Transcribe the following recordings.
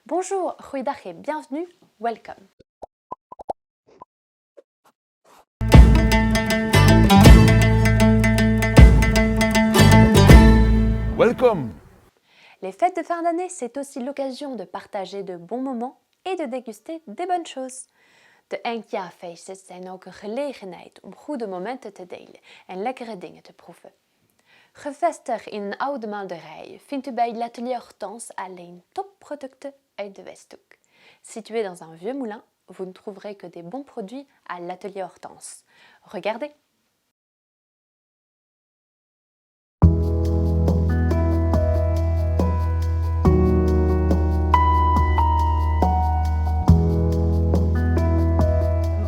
Bonjour, goeiedag et bienvenue, welcome. Welcome! Les fêtes de fin d'année, c'est aussi l'occasion de partager de bons moments et de déguster des bonnes choses. De eindjaarfeesten zijn ook een gelegenheid om goede momenten te delen en lekkere dingen te proeven. Gevestigd in een oude maalderij vindt u bij l'Atelier Hortense alleen topproducten uit de Westhoek. Situé dans un vieux moulin, vous ne trouverez que des bons produits à l'Atelier Hortense. Regardez!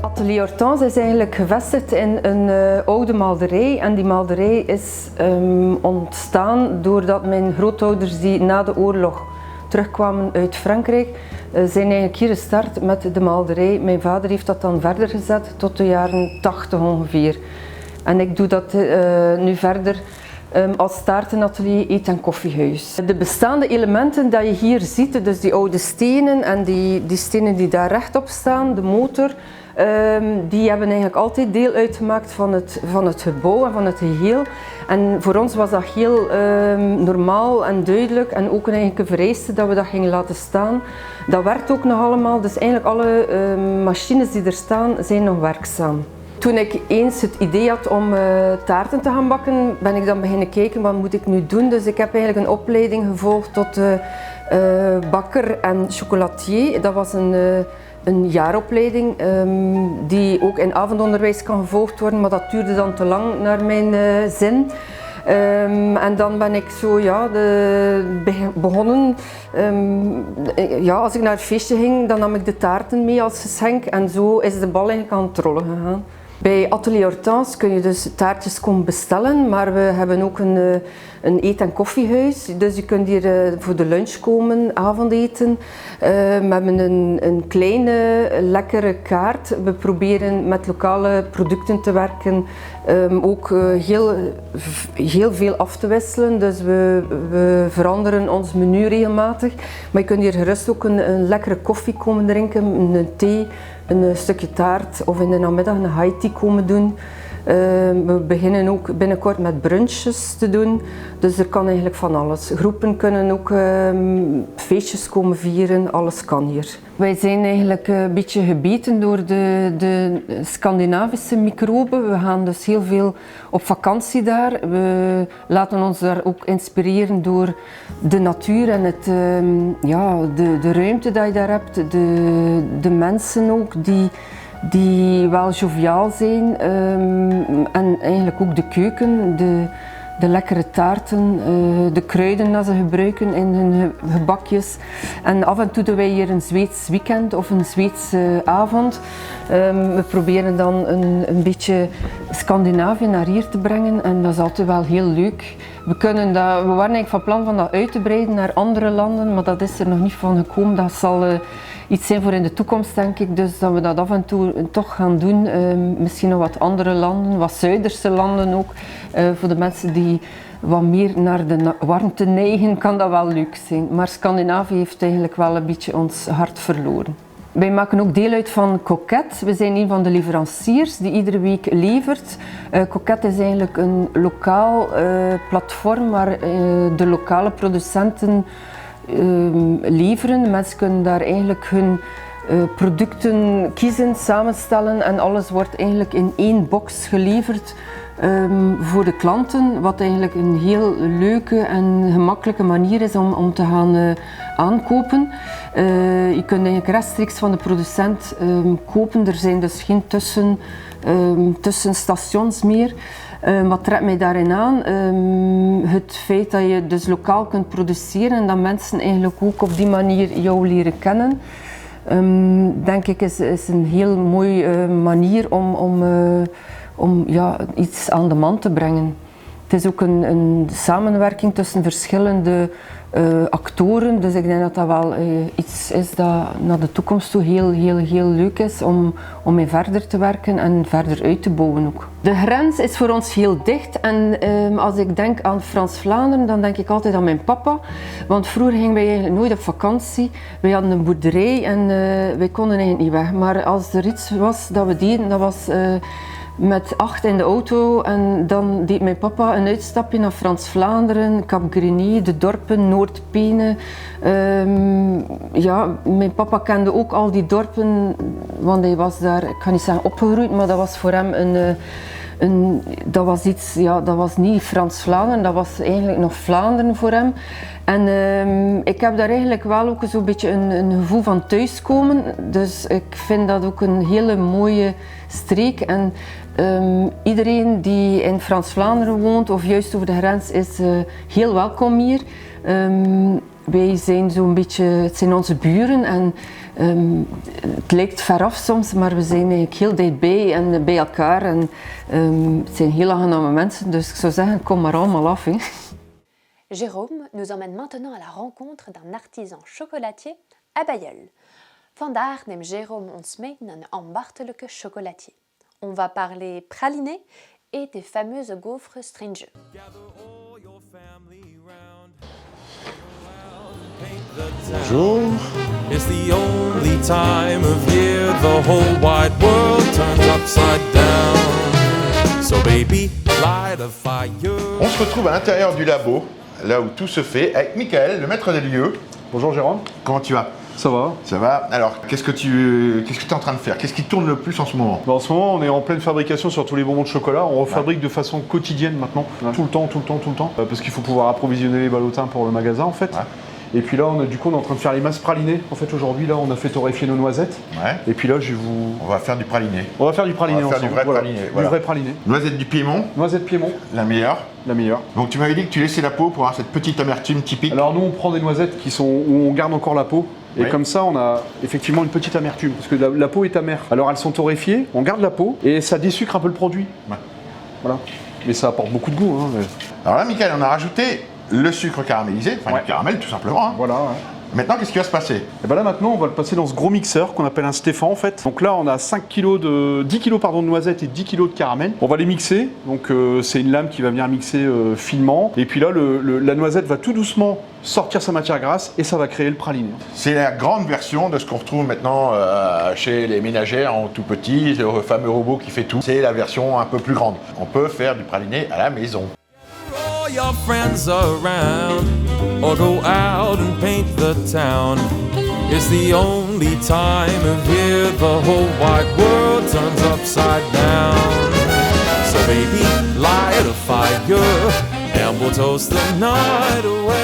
Atelier Hortense is eigenlijk gevestigd in een oude malderij en die malderij is ontstaan doordat mijn grootouders die na de oorlog terugkwamen uit Frankrijk zijn eigenlijk hier gestart met de malderij. Mijn vader heeft dat dan verder gezet tot de jaren 80 ongeveer. En ik doe dat nu verder als taartenatelier, eet- en koffiehuis. De bestaande elementen die je hier ziet, dus die oude stenen en die stenen die daar rechtop staan, de motor, die hebben eigenlijk altijd deel uitgemaakt van het gebouw en van het geheel. En voor ons was dat heel normaal en duidelijk en ook eigenlijk een vereiste dat we dat gingen laten staan. Dat werkt ook nog allemaal, dus eigenlijk alle machines die er staan zijn nog werkzaam. Toen ik eens het idee had om taarten te gaan bakken, ben ik dan beginnen kijken wat moet ik nu doen. Dus ik heb eigenlijk een opleiding gevolgd tot bakker en chocolatier. Dat was een jaaropleiding die ook in avondonderwijs kan gevolgd worden, maar dat duurde dan te lang naar mijn zin. En dan ben ik zo begonnen. Als ik naar het feestje ging, dan nam ik de taarten mee als geschenk en zo is de bal eigenlijk aan het rollen gegaan. Bij Atelier Hortense kun je dus taartjes komen bestellen, maar we hebben ook een eet- en koffiehuis. Dus je kunt hier voor de lunch komen, avondeten. We hebben een kleine, lekkere kaart. We proberen met lokale producten te werken, ook heel veel af te wisselen. Dus we veranderen ons menu regelmatig. Maar je kunt hier gerust ook een lekkere koffie komen drinken, een thee, een stukje taart of in de namiddag een high tea komen doen. We beginnen ook binnenkort met brunches te doen, dus er kan eigenlijk van alles. Groepen kunnen ook feestjes komen vieren, alles kan hier. Wij zijn eigenlijk een beetje gebeten door de Scandinavische microben. We gaan dus heel veel op vakantie daar. We laten ons daar ook inspireren door de natuur en de ruimte die je daar hebt, de mensen ook die wel joviaal zijn en eigenlijk ook de keuken, de lekkere taarten, de kruiden dat ze gebruiken in hun gebakjes. En af en toe doen wij hier een Zweeds weekend of een Zweedse avond. We proberen dan een beetje Scandinavië naar hier te brengen en dat is altijd wel heel leuk. We waren eigenlijk van plan van dat uit te breiden naar andere landen, maar dat is er nog niet van gekomen. Dat zal iets zijn voor in de toekomst, denk ik, dus dat we dat af en toe toch gaan doen. Misschien nog wat andere landen, wat Zuiderse landen ook. Voor de mensen die wat meer naar de warmte neigen, kan dat wel leuk zijn. Maar Scandinavië heeft eigenlijk wel een beetje ons hart verloren. Wij maken ook deel uit van Coquette. We zijn een van de leveranciers die iedere week levert. Coquette is eigenlijk een lokaal platform waar de lokale producenten leveren. Mensen kunnen daar eigenlijk hun producten kiezen, samenstellen en alles wordt eigenlijk in één box geleverd voor de klanten, wat eigenlijk een heel leuke en gemakkelijke manier is om te gaan aankopen. Je kunt eigenlijk rechtstreeks van de producent kopen, er zijn dus geen tussenstations meer. Wat trekt mij daarin aan? Het feit dat je dus lokaal kunt produceren en dat mensen eigenlijk ook op die manier jou leren kennen. Denk ik is een heel mooie manier om iets aan de man te brengen. Het is ook een samenwerking tussen verschillende actoren, dus ik denk dat dat wel iets is dat naar de toekomst toe heel leuk is om mee verder te werken en verder uit te bouwen ook. De grens is voor ons heel dicht en als ik denk aan Frans-Vlaanderen, dan denk ik altijd aan mijn papa, want vroeger gingen wij eigenlijk nooit op vakantie. Wij hadden een boerderij en wij konden eigenlijk niet weg, maar als er iets was dat we deden, dat was met 8 in de auto en dan deed mijn papa een uitstapje naar Frans-Vlaanderen, Cap-Grigny, de dorpen, Noord-Peene. Ja, mijn papa kende ook al die dorpen, want hij was daar, ik kan niet zeggen opgegroeid, maar dat was voor hem dat was iets, ja, dat was niet Frans-Vlaanderen, dat was eigenlijk nog Vlaanderen voor hem. En ik heb daar eigenlijk wel ook zo'n beetje een gevoel van thuiskomen, dus ik vind dat ook een hele mooie streek. En iedereen die in Frans-Vlaanderen woont of juist over de grens is heel welkom hier. Wij zijn zo'n beetje, het zijn onze buren en het lijkt veraf soms, maar we zijn eigenlijk heel dichtbij en bij elkaar en het zijn heel aangename mensen, dus ik zou zeggen, kom maar allemaal af. Hè. Jérôme nous emmène maintenant à la rencontre d'un artisan chocolatier à Bailleul. Vandaag neemt Jérôme ons mee naar een ambachtelijke chocolatier. On va parler praliné et des fameuses gaufres Stringer. Bonjour. It's the only time of year the whole wide world turns upside down. So baby, light a fire. On se retrouve à l'intérieur du labo, là où tout se fait, avec Michael, le maître des lieux. Bonjour Jérôme. Comment tu vas? Ça va. Ça va. Alors, qu'est-ce que tu es en train de faire? Qu'est-ce qui tourne le plus en ce moment? En ce moment, on est en pleine fabrication sur tous les bonbons de chocolat. On refabrique de façon quotidienne maintenant, tout le temps, parce qu'il faut pouvoir approvisionner les ballotins pour le magasin en fait. Et puis là, on est en train de faire les masses pralinées. En fait, aujourd'hui, là, on a fait torréfier nos noisettes. Et puis là, On va faire du praliné. On va faire du praliné ensemble. Du vrai praliné. Voilà. Du vrai praliné. Noisette du Piémont. Noisette Piémont. La meilleure. La meilleure. Donc tu m'avais dit que tu laissais la peau pour avoir cette petite amertume typique. Alors nous, on prend des noisettes où on garde encore la peau. Et comme ça, on a effectivement une petite amertume, parce que la peau est amère. Alors elles sont torréfiées, on garde la peau, et ça désucre un peu le produit. Voilà. Mais ça apporte beaucoup de goût. Hein. Alors là, Michael, on a rajouté le sucre caramélisé, enfin le caramel tout simplement. Hein. Voilà. Maintenant, qu'est-ce qui va se passer? Et bien là maintenant, on va le passer dans ce gros mixeur qu'on appelle un Stéphane en fait. Donc là, on a 10 kg de noisettes et 10 kg de caramel. On va les mixer. Donc c'est une lame qui va venir mixer finement. Et puis là, la noisette va tout doucement sortir sa matière grasse et ça va créer le praliné. C'est la grande version de ce qu'on retrouve maintenant chez les ménagères en tout petit, le fameux robot qui fait tout. C'est la version un peu plus grande. On peut faire du praliné à la maison. All your friends around, or go out and paint the town. It's the only time of year the whole wide world turns upside down. So baby, light a fire and we'll toast the night away.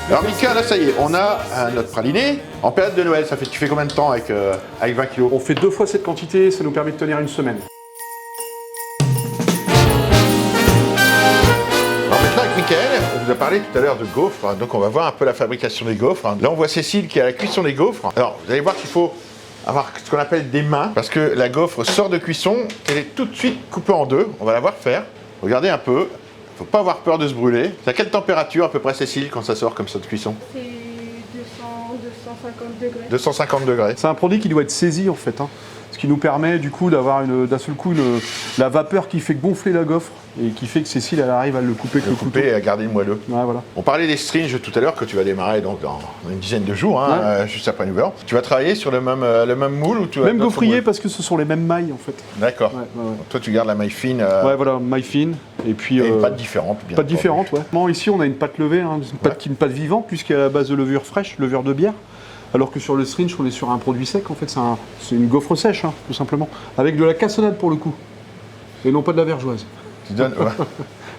Alors Mika, là ça y est, on a notre praliné. En période de Noël, tu fais combien de temps avec 20 kilos? On fait 2 fois cette quantité, ça nous permet de tenir une semaine. Michael, on vous a parlé tout à l'heure de gaufres, donc on va voir un peu la fabrication des gaufres. Là on voit Cécile qui est à la cuisson des gaufres. Alors vous allez voir qu'il faut avoir ce qu'on appelle des mains, parce que la gaufre sort de cuisson, elle est tout de suite coupée en deux. On va la voir faire. Regardez un peu, il ne faut pas avoir peur de se brûler. C'est à quelle température à peu près Cécile quand ça sort comme ça de cuisson? C'est 250 degrés. 250 degrés. C'est un produit qui doit être saisi en fait. Ce qui nous permet du coup d'avoir d'un seul coup la vapeur qui fait gonfler la gaufre et qui fait que Cécile elle arrive à le couper avec le couteau. Et à garder le moelleux. Ouais, voilà. On parlait des stringes tout à l'heure que tu vas démarrer donc dans une dizaine de jours, juste après Nouvel An. Tu vas travailler sur le même moule ou tu vas même gaufrier parce que ce sont les mêmes mailles en fait. D'accord. Donc toi tu gardes la maille fine. Ouais voilà, maille fine. Et puis une pâte différente. Bien pâte différente, ouais. Bon, ici on a une pâte levée, une pâte vivante puisqu'elle est à la base de levure fraîche, levure de bière. Alors que sur le stringe, on est sur un produit sec, en fait, c'est une gaufre sèche, tout simplement. Avec de la cassonade pour le coup. Et non pas de la vergeoise. Tu donnes,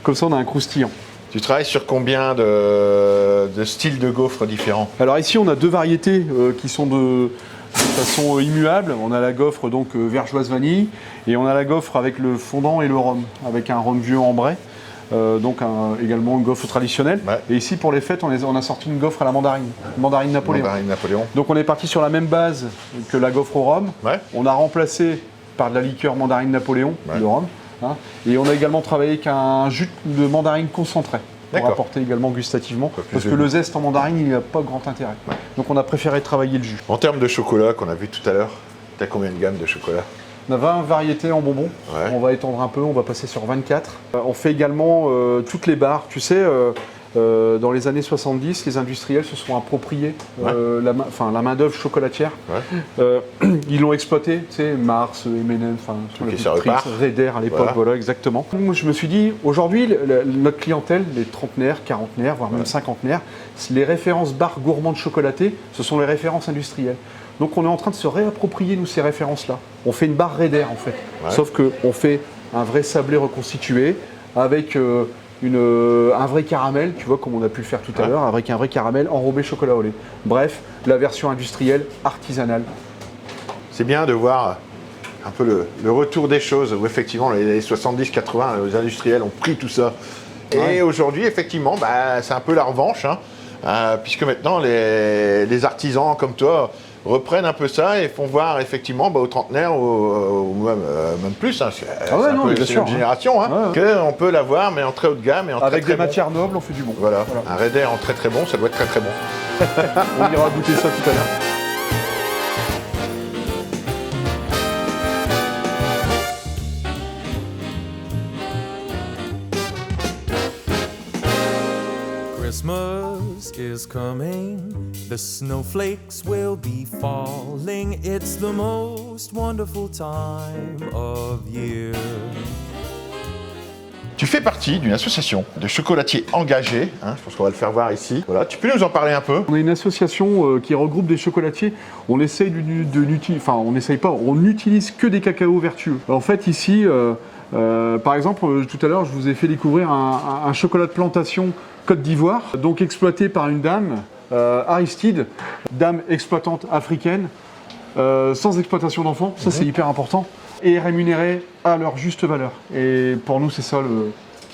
Comme ça, on a un croustillant. Tu travailles sur combien de styles de gaufres différents? Alors ici, on a 2 variétés qui sont de façon immuable. On a la gaufre donc vergeoise vanille et on a la gaufre avec le fondant et le rhum, avec un rhum vieux ambré. Également une gaufre traditionnelle. Ouais. Et ici, pour les fêtes, on a sorti une gaufre à la mandarine Napoléon. Donc on est parti sur la même base que la gaufre au rhum. Ouais. On a remplacé par de la liqueur mandarine Napoléon, le rhum, hein. Et on a également travaillé avec un jus de mandarine concentré pour D'accord. apporter également gustativement, peu plus parce que de le goût. zeste en mandarine, il n'a pas grand intérêt. Donc on a préféré travailler le jus. En termes de chocolat qu'on a vu tout à l'heure, t'as combien de gammes de chocolat? On a 20 variétés en bonbons. Ouais. On va étendre un peu, on va passer sur 24. On fait également toutes les barres. Tu sais, dans les années 70, les industriels se sont appropriés la main-d'œuvre chocolatière. Ouais. Ils l'ont exploité, tu sais, Mars, M&M, sur Ok, la ça petite repart. Prince, Raider à l'époque, voilà exactement. Moi, je me suis dit, aujourd'hui, notre clientèle, les trentenaires, quarantenaires, voire même cinquantenaires, les références barres gourmandes chocolatées, ce sont les références industrielles. Donc on est en train de se réapproprier, nous, ces références-là. On fait une barre Raider, en fait. Ouais. Sauf qu'on fait un vrai sablé reconstitué avec un vrai caramel, tu vois, comme on a pu le faire tout à l'heure, avec un vrai caramel enrobé chocolat au lait. Bref, la version industrielle, artisanale. C'est bien de voir un peu le retour des choses, où effectivement, les années 70-80, les industriels ont pris tout ça. Ouais. Et aujourd'hui, effectivement, c'est un peu la revanche, hein, puisque maintenant, les artisans comme toi reprennent un peu ça et font voir effectivement aux trentenaires ou même plus, hein, c'est ouais, un non, peu mais bien c'est sûr, notre génération, hein, qu'on peut l'avoir, mais en très haut de gamme et en Avec très, des très matières nobles, on fait du bon. bon. Voilà. Un Raider en très très bon, ça doit être très très bon. On ira goûter ça tout à l'heure. Christmas is coming, the snowflakes will be falling. It's the most wonderful time of year. Tu fais partie d'une association de chocolatiers engagés, hein, je pense qu'on va le faire voir ici. Voilà. Tu peux nous en parler un peu? On est une association qui regroupe des chocolatiers. On essaye on n'utilise que des cacaos vertueux. En fait, ici, par exemple, tout à l'heure, je vous ai fait découvrir un chocolat de plantation Côte d'Ivoire, donc exploité par une dame, Aristide, dame exploitante africaine, sans exploitation d'enfants, ça c'est hyper important, et rémunérée à leur juste valeur. Et pour nous, c'est ça le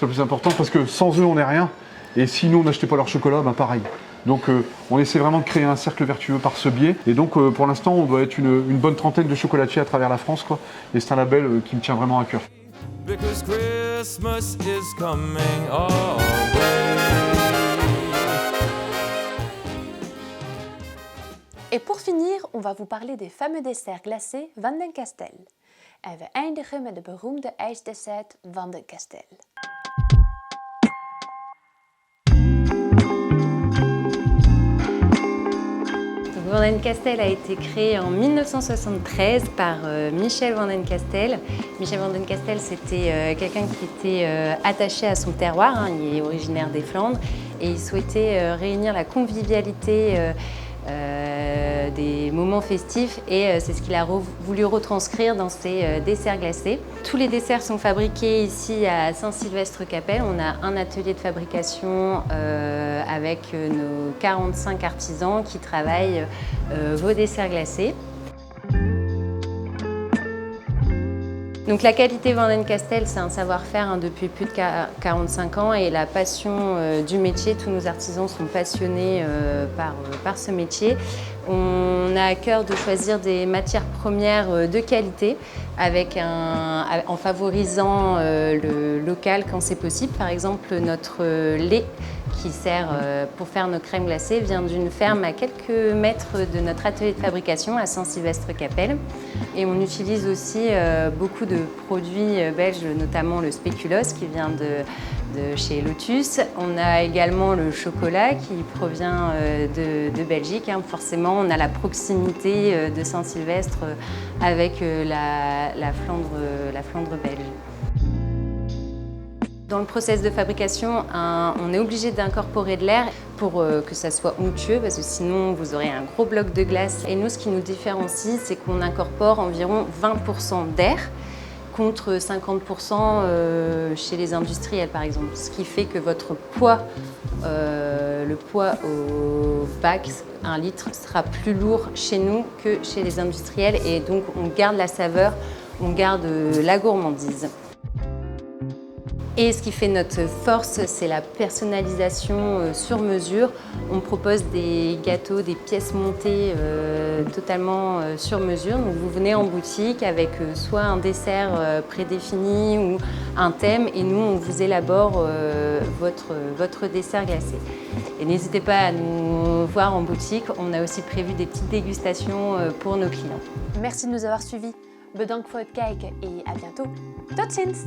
plus important, parce que sans eux, on n'est rien, et si nous, on n'achetait pas leur chocolat, pareil. Donc on essaie vraiment de créer un cercle vertueux par ce biais, et donc pour l'instant, on doit être une bonne trentaine de chocolatiers à travers la France, quoi. Et c'est un label qui me tient vraiment à cœur. Because Christmas is coming our way. Et pour finir, on va vous parler des fameux desserts glacés Van den Castel. En we eindigen met de beroemde ijsdessert Van den Castel. Van den Castel a été créé en 1973 par Michel Van den Castel. Michel Van den Castel, c'était quelqu'un qui était attaché à son terroir, hein, il est originaire des Flandres, et il souhaitait réunir la convivialité des moments festifs, et c'est ce qu'il a voulu retranscrire dans ses desserts glacés. Tous les desserts sont fabriqués ici à Saint-Sylvestre-Capelle. On a un atelier de fabrication avec nos 45 artisans qui travaillent vos desserts glacés. Donc la qualité Van den Castel, c'est un savoir-faire depuis plus de 45 ans, et la passion du métier. Tous nos artisans sont passionnés par ce métier. On a à cœur de choisir des matières premières de qualité en favorisant le local quand c'est possible. Par exemple, notre lait qui sert pour faire nos crèmes glacées vient d'une ferme à quelques mètres de notre atelier de fabrication à Saint-Sylvestre-Capelle. Et on utilise aussi beaucoup de produits belges, notamment le spéculoos qui vient de chez Lotus. On a également le chocolat qui provient de Belgique. Hein. Forcément, on a la proximité de Saint-Sylvestre avec la Flandre belge. Dans le process de fabrication, on est obligé d'incorporer de l'air pour que ça soit onctueux, parce que sinon vous aurez un gros bloc de glace. Et nous, ce qui nous différencie, c'est qu'on incorpore environ 20% d'air contre 50% chez les industriels, par exemple. Ce qui fait que votre poids, le poids au bac, 1 litre, sera plus lourd chez nous que chez les industriels. Et donc, on garde la saveur, on garde la gourmandise. Et ce qui fait notre force, c'est la personnalisation sur mesure. On propose des gâteaux, des pièces montées totalement sur mesure. Donc vous venez en boutique avec soit un dessert prédéfini ou un thème et nous on vous élabore votre dessert glacé. Et n'hésitez pas à nous voir en boutique, on a aussi prévu des petites dégustations pour nos clients. Merci de nous avoir suivis. Bedankt voor het kijken et à bientôt. Tot ziens!